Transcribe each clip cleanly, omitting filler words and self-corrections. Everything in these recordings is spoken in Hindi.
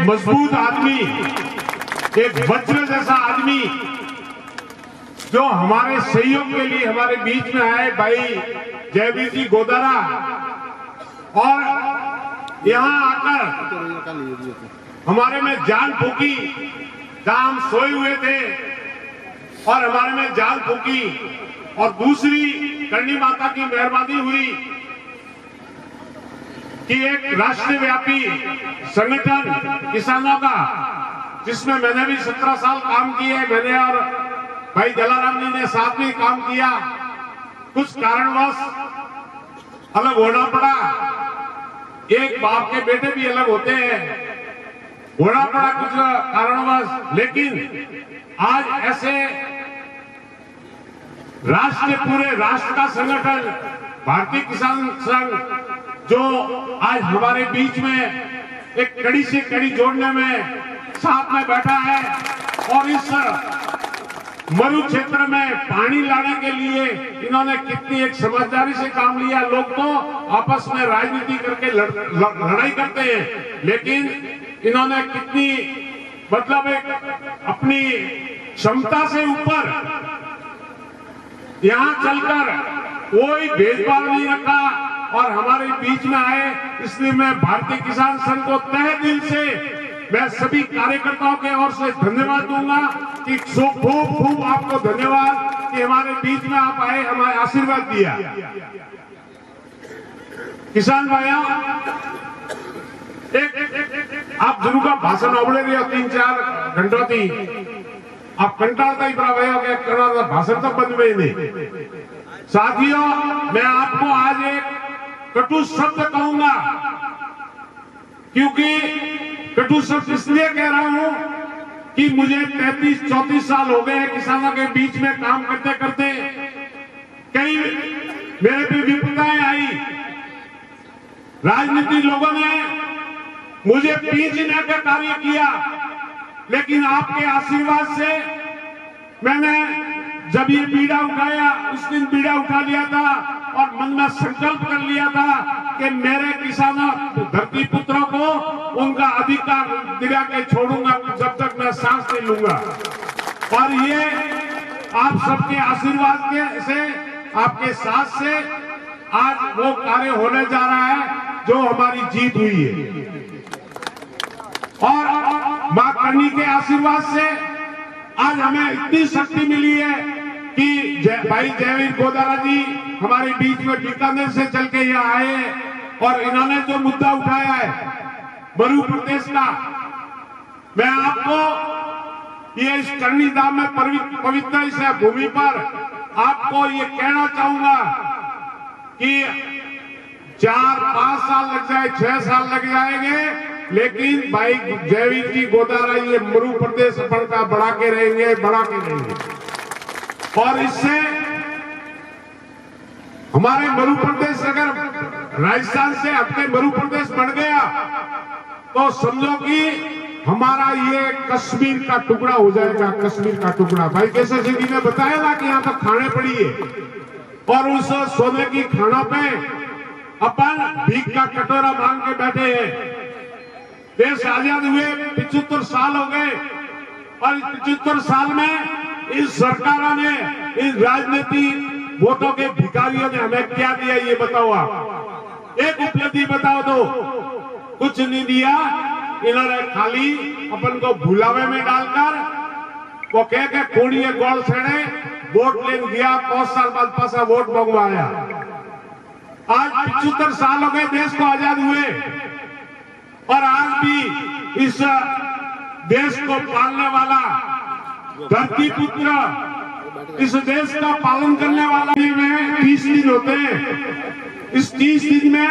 मजबूत आदमी, एक वज्र जैसा आदमी जो हमारे सहयोग के लिए हमारे बीच में आए, भाई जयवीर जी गोदारा, और यहाँ आकर हमारे में जान फूकी जहां हम सोए हुए थे, और हमारे में जान फूकी। और दूसरी करणी माता की मेहरबानी हुई कि एक राष्ट्रव्यापी संगठन किसानों का, जिसमें मैंने भी 17 साल काम किए, मैंने और भाई जलाराम जी ने साथ में काम किया। कुछ कारणवश अलग होना पड़ा, एक बाप के बेटे भी अलग होते हैं, होना पड़ा कुछ कारणवश। लेकिन आज ऐसे राष्ट्र, पूरे राष्ट्र का संगठन भारतीय किसान संघ, जो आज हमारे बीच में एक कड़ी से कड़ी जोड़ने में साथ में बैठा है, और इस मरु क्षेत्र में पानी लाने के लिए इन्होंने कितनी एक समझदारी से काम लिया। लोग तो आपस में राजनीति करके लड़ाई करते हैं, लेकिन इन्होंने कितनी, मतलब एक अपनी क्षमता से ऊपर यहां चलकर कोई भेदभाव नहीं रखा और हमारे बीच में आए। इसलिए मैं भारतीय किसान संघ को तहे दिल से, मैं सभी कार्यकर्ताओं के ओर से धन्यवाद दूंगा कि खूब खूब आपको धन्यवाद कि हमारे बीच में आप आए, हमारे आशीर्वाद दिया। किसान भाइयों, आप जरूर का भाषण अवड़े रहे 3-4 घंटों थी, आप कंटालता ही पड़ा भाई, भाषण तो बंद में ही नहीं। साथियों, मैं आपको आज एक कटु शब्द कहूंगा, क्योंकि कटु शब्द इसलिए कह रहा हूं कि मुझे 33-34 साल हो गए हैं किसानों के बीच में काम करते करते। कई मेरे पे विपदाएं आई, राजनीति लोगों ने मुझे पीछने का कार्य किया, लेकिन आपके आशीर्वाद से मैंने जब ये बीड़ा उठाया, उस दिन बीड़ा उठा लिया था और मन में संकल्प कर लिया था कि मेरे किसानों, धरती पुत्रों को उनका अधिकार दिला के छोड़ूंगा जब तक मैं सांस नहीं लूंगा। और ये आप सबके आशीर्वाद के से, आपके साथ से आज वो कार्य होने जा रहा है जो हमारी जीत हुई है। और मां करणी के आशीर्वाद से आज हमें इतनी शक्ति मिली है कि भाई जयवीर गोदारा जी हमारे बीच में बीकानेर से चल के यहाँ आए, और इन्होंने जो मुद्दा उठाया है मरु प्रदेश का, मैं आपको ये इस करणी धाम में पवित्र इस भूमि पर आपको ये कहना चाहूंगा कि 4-5 साल लग जाए, 6 साल लग जाएंगे, लेकिन भाई जयवीर जी गोदारा ये मरु प्रदेश का बढ़ा के रहेंगे। और इससे हमारे मरु प्रदेश, अगर राजस्थान से हटके मरु प्रदेश बढ़ गया तो समझो कि हमारा ये कश्मीर का टुकड़ा हो जाएगा। कश्मीर का टुकड़ा, भाई केसर जी ने बताया ना कि यहाँ पर खाने पड़ी है, और उस सोने की खाना पे अपन भीख का कटोरा मांग के बैठे हैं। देश आजाद हुए 75 साल हो गए, और 75 साल में इस सरकारों ने, इस राजनीति वोटों के भिखारियों ने हमें क्या दिया, ये बताओ आप। एक उपलब्धि बताओ तो, कुछ नहीं दिया। इन्होंने खाली अपन को भुलावे में डालकर वो कह के कोड़िए गोल छेड़े वोट लेने गया, 5 साल बाद पासा वोट मंगवाया। आज 75 साल हो गए देश को आजाद हुए, और आज भी इस देश को पालने वाला धरती पुत्र, इस देश का पालन करने वाला में 30 दिन होते हैं। इस 30 दिन में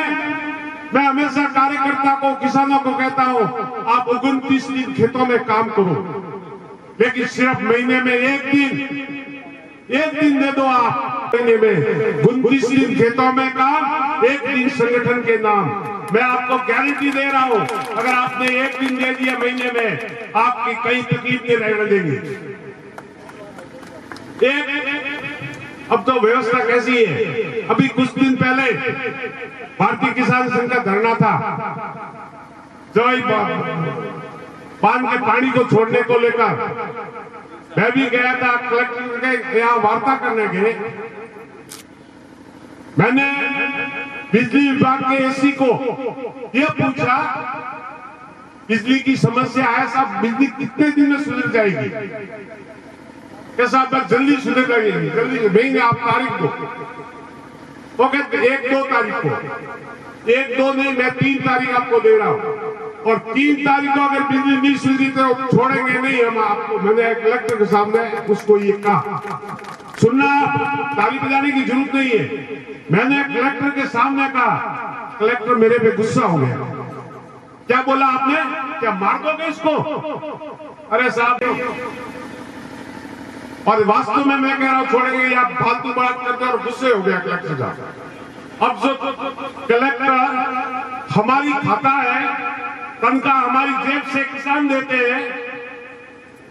मैं हमेशा कार्यकर्ता को, किसानों को कहता हूं, आप 29 दिन खेतों में काम करो, लेकिन सिर्फ महीने में एक दिन दे दो आप। महीने में 29 दिन खेतों में काम, 1 दिन संगठन के नाम। मैं आपको गारंटी दे रहा हूं, अगर आपने 1 दिन दे दिया महीने में, आपकी कई तकलीफ नहीं रहने देंगे। अब तो व्यवस्था कैसी है, अभी कुछ दिन पहले भारतीय किसान संघ का धरना था, जो बांध के पानी को छोड़ने को लेकर मैं भी गया था कलेक्टर के यहाँ वार्ता करने के। मैंने बिजली विभाग के एसी को यह पूछा, बिजली की समस्या है साहब, बिजली कितने दिन में सुधर जाएगी? कैसा जल्दी सुधर जाएगी, जल्दी भेजेंगे आप तारीख को। वो कहते 1-2 तारीख को, 1-2 नहीं, मैं 3 तारीख आपको दे रहा हूं, और 3 तारीख को अगर बिजली नहीं सुधरी तो छोड़ेंगे नहीं हम आपको। मैंने कलेक्टर के सामने उसको ये कहा, सुनना, ताली बजाने की जरूरत नहीं है। मैंने कलेक्टर के सामने कहा, कलेक्टर मेरे पे गुस्सा हो गया। क्या बोला आपने? क्या मार दोगे इसको? अरे साहब, और वास्तव में मैं कह रहा हूं छोड़ेंगे या फालतू बात करते, और गुस्से हो गया कलेक्टर साहब। अब जो कलेक्टर हमारी खाता है, तनख्वाह हमारी जेब से किसान देते हैं,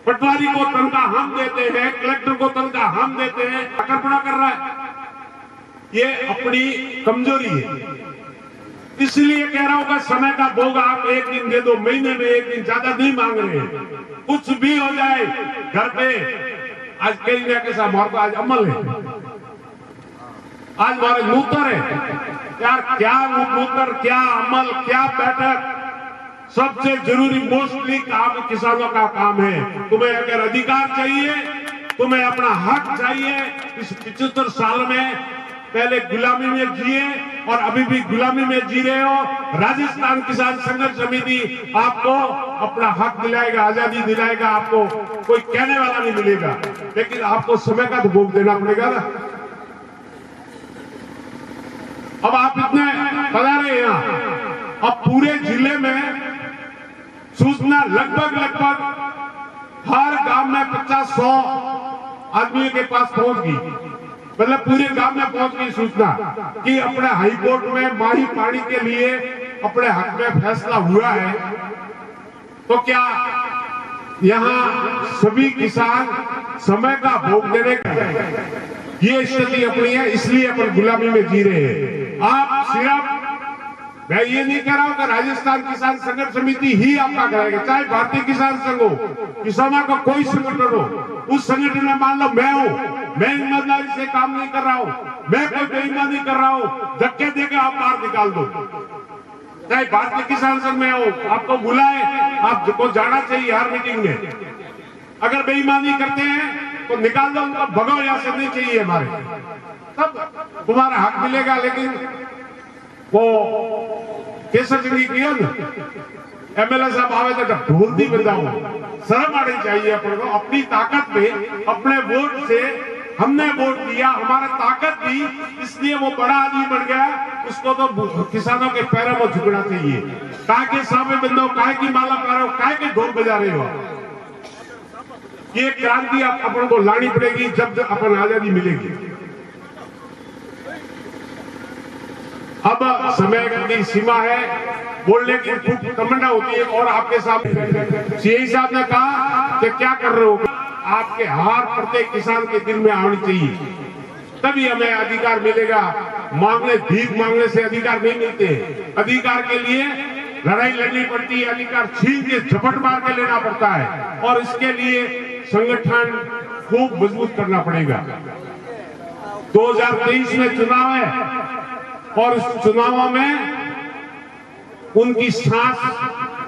पटवारी को तनख्वाह हम देते हैं, कलेक्टर को तनख्वाह हम देते हैं, अकड़पड़ा कर रहा है। ये अपनी कमजोरी है। इसलिए कह रहा हूं कि समय का भोग आप 1 दिन दे दो, महीने में 1 दिन, ज्यादा नहीं मांग रहे हैं। कुछ भी हो जाए घर पे, आज कई जगह के साथ हमारा आज अमल है, आज हमारे मूतर है यार, क्या मूतर, क्या अमल, क्या बैठक, सबसे जरूरी मोस्टली काम किसानों का काम है। तुम्हें अगर अधिकार चाहिए, तुम्हें अपना हक चाहिए, इस 75 साल में पहले गुलामी में जिए और अभी भी गुलामी में जी रहे हो, राजस्थान किसान संघर्ष समिति आपको अपना हक दिलाएगा, आजादी दिलाएगा, आपको कोई कहने वाला नहीं मिलेगा, लेकिन आपको समय का तो भोग देना पड़ेगा ना। अब आप इतने बता रहे हैं यहाँ, अब पूरे जिले में सूचना लगभग हर गांव में 50-100 आदमियों के पास पहुंच गई, मतलब पूरे गांव में पहुंच गई सूचना कि अपने हाईकोर्ट में माही पानी के लिए अपने हक में फैसला हुआ है। तो क्या यहाँ सभी किसान समय का भोग देने का ये स्थिति अपनी है, इसलिए अपन गुलामी में जी रहे हैं। आप सिर्फ, मैं ये नहीं कह रहा हूं कि राजस्थान किसान संघर्ष समिति ही आपका कराएगा, चाहे भारतीय किसान संघ हो, किसानों का कोई संगठन हो, उस संगठन में मान लो मैं हूं, मैं ईमानदारी से काम नहीं कर रहा हूं, मैं कोई बेईमानी कर रहा हूं, धक्के देके आप बाहर निकाल दो। चाहे भारतीय किसान संघ में हो, आपको बुलाए, आपको जाना चाहिए हर मीटिंग में। अगर बेईमानी करते हैं तो निकाल दो उनको, भगाओ यहाँ से, नहीं चाहिए हमारे, तब तुम्हारा हक मिलेगा। लेकिन वो केसर जंगी किया ना, एमएलए साहब आवे तो ढोलती बजाओ, शर्म आनी चाहिए अपन को। अपनी ताकत पे, अपने वोट से हमने वोट दिया, हमारा ताकत दी, इसलिए वो बड़ा आदमी बन गया, उसको तो किसानों के पैरों में झुकना चाहिए। काय के सामने बंदो, काय की माला पा रहे हो, काय के ढोल बजा रहे हो। ये क्रांति अपन को लानी पड़ेगी जब अपन आजादी मिलेगी। अब समय की सीमा है, बोलने की खूब तमन्ना होती है, और आपके सामने सीआई साहब ने कहा कि क्या कर रहे हो, आपके हार प्रत्येक किसान के दिल में आनी चाहिए, तभी हमें अधिकार मिलेगा। मांगने, भीख मांगने से अधिकार नहीं मिलते, अधिकार के लिए लड़ाई लड़नी पड़ती है, अधिकार छीन के झपट मार के लेना पड़ता है, और इसके लिए संगठन खूब मजबूत करना पड़ेगा। 2023 में चुनाव है, और इस चुनावों में उनकी सांस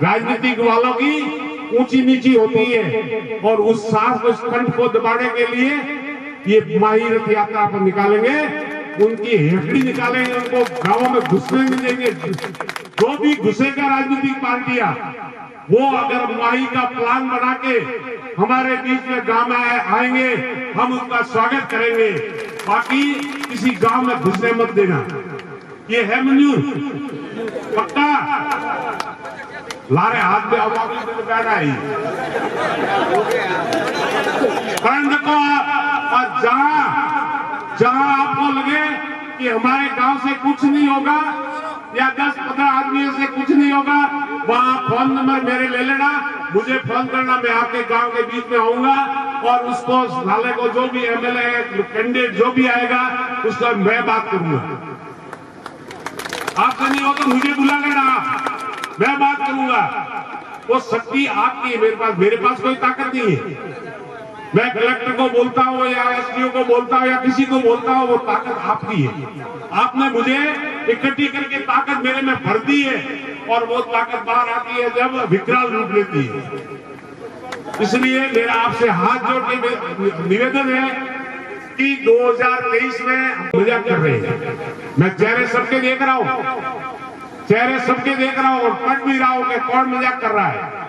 राजनीतिक वालों की ऊंची नीची होती है, और उस सांस को, उस कंठ को दबाने के लिए ये माही रथ यात्रा पर निकालेंगे, उनकी हेकड़ी निकालेंगे, उनको गांवों में घुसने नहीं देंगे। जो भी घुसेगा राजनीतिक पार्टियां, वो अगर माही का प्लान बना के हमारे बीच में गांव में आएंगे, हम उनका स्वागत करेंगे। बाकी किसी गांव में घुसने मत देना, ये है मंजूर पक्का। लारे हाथ में बैठा ही को, और जहां आपको लगे कि हमारे गांव से कुछ नहीं होगा या 10-15 आदमियों से कुछ नहीं होगा, वहां फोन नंबर मेरे ले लेना, मुझे फोन करना, मैं आपके गांव के बीच में आऊंगा, और उसको साले को, जो भी एमएलए कैंडिडेट जो भी आएगा, उसका मैं बात करूंगा। आपसे नहीं हो तो मुझे बुला लेना, मैं बात करूंगा। वो शक्ति आपकी है, मेरे पास कोई ताकत नहीं है। मैं कलेक्टर को बोलता हूँ या एसडीओ को बोलता हूँ या किसी को बोलता हूँ, वो ताकत आपकी है। आपने मुझे इकट्ठी करके ताकत मेरे में भर दी है और वो ताकत बाहर आती है जब विकराल रूप लेती है। इसलिए मेरा आपसे हाथ जोड़ के निवेदन है कि 2023 में मजाक कर रहे हैं। मैं चेहरे सबके देख रहा हूँ, चेहरे सबके देख रहा हूँ और पढ़ भी रहा हूँ कि कौन मजाक कर रहा है।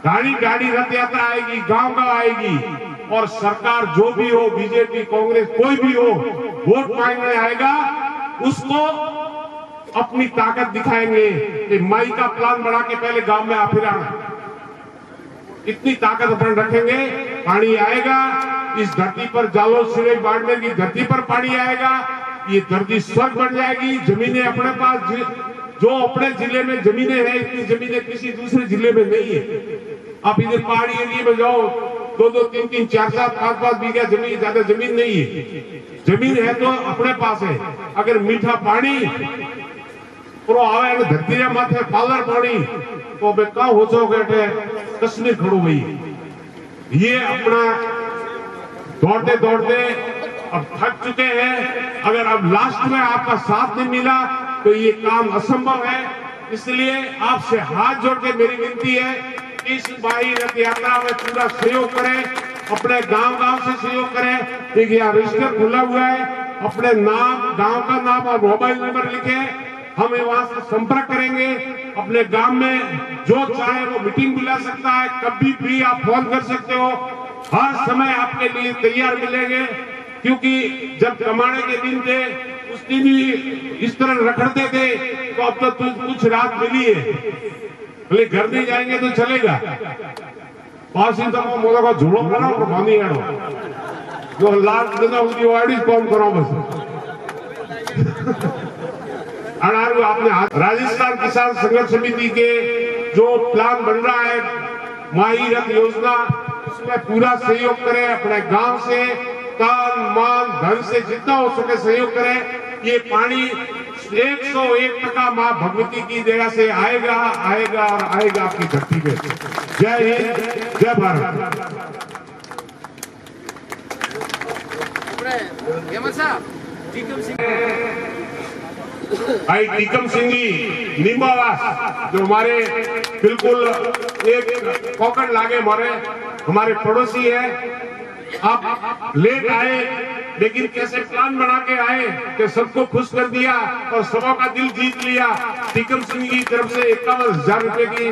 गाड़ी रथ यात्रा आएगी, गांव आएगी और सरकार जो भी हो, बीजेपी कांग्रेस कोई भी हो, वोट मांगने आएगा, उसको अपनी ताकत दिखाएंगे कि माई का प्लान बना के पहले गांव में फिर आना। इतनी ताकत अपन रखेंगे, पानी आएगा इस धरती पर, जालोर सिरे बाड़मेर की धरती पर पानी आएगा, ये धरती स्वर्ग बन जाएगी। जमीनें अपने पास, जो अपने जिले में जमीनें हैं, इतनी जमीनें किसी दूसरे जिले में नहीं है। आप इधर पहाड़ी एरिया में जाओ, 2-2, 3-3, 4-4, 5-5 बीघा जमीन, ज्यादा जमीन नहीं है। जमीन है तो अपने पास है। अगर मीठा पानी आवे धरती रे माथे पालर पानी तो बे का हो जाओगे, कश्मीर खड़ो भाई। ये अपना दौड़ते दौड़ते अब थक चुके हैं। अगर अब लास्ट में आपका साथ नहीं मिला तो ये काम असंभव है। इसलिए आपसे हाथ जोड़ के मेरी विनती है, इस माई रथ यात्रा में पूरा सहयोग करें, अपने गांव से सहयोग करें। देखिए यहाँ रजिस्टर खुला हुआ है, अपने नाम, गांव का नाम और मोबाइल नंबर लिखे, हम वहां से संपर्क करेंगे। अपने गांव में जो चाहे वो मीटिंग बुला सकता है, कभी भी आप फोन कर सकते हो, हर समय आपके लिए तैयार मिलेंगे। क्योंकि जब कमाने के दिन थे उस दिन भी इस तरह रखड़ते थे, तो अब तो कुछ रात मिली है, बोले घर नहीं जाएंगे तो चलेगा। पास ही तक मोदा का झूड़ो करो और बांधी आड़ो, जो लास्ट दिन उसकी वाड़ी कौन करो बस। आपने राजस्थान किसान संघर्ष समिति के जो प्लान बन रहा है, माई रथ योजना, उसमें पूरा सहयोग करें। अपने गांव से तन मान धन से जितना हो सके सहयोग करें। ये पानी 101% माँ भगवती की जगह से आएगा आएगा और आएगा आपकी धरती पे। जय हिंद, जय भारत। भाई टीकम सिंह जी नीमवास, जो हमारे बिल्कुल एक पॉकेट लागे हमारे पड़ोसी है। आप लेट आए लेकिन कैसे प्लान बना के आए कि सबको खुश कर दिया और सबों का दिल जीत लिया। टीकम सिंह की तरफ से 51,000 रुपए की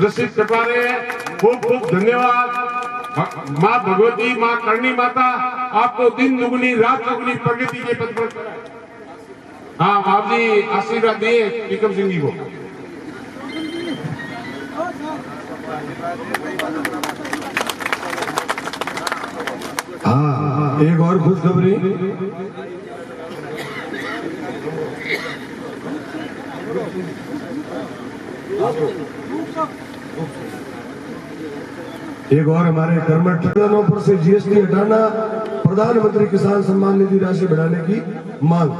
रसीद कटवा रहे हैं। खूब खूब धन्यवाद। माँ भगवती, माँ करणी माता आपको दिन दुगनी रात दुगनी प्रगति के पथ पर। हाँ बाप जी आशीर्वाद दिए टीकम सिंह जी को। हाँ, एक और खुशखबरी। एक और हमारे कर्मठ ठेकेदारों पर से जीएसटी हटाना, प्रधानमंत्री किसान सम्मान निधि राशि बढ़ाने की मांग।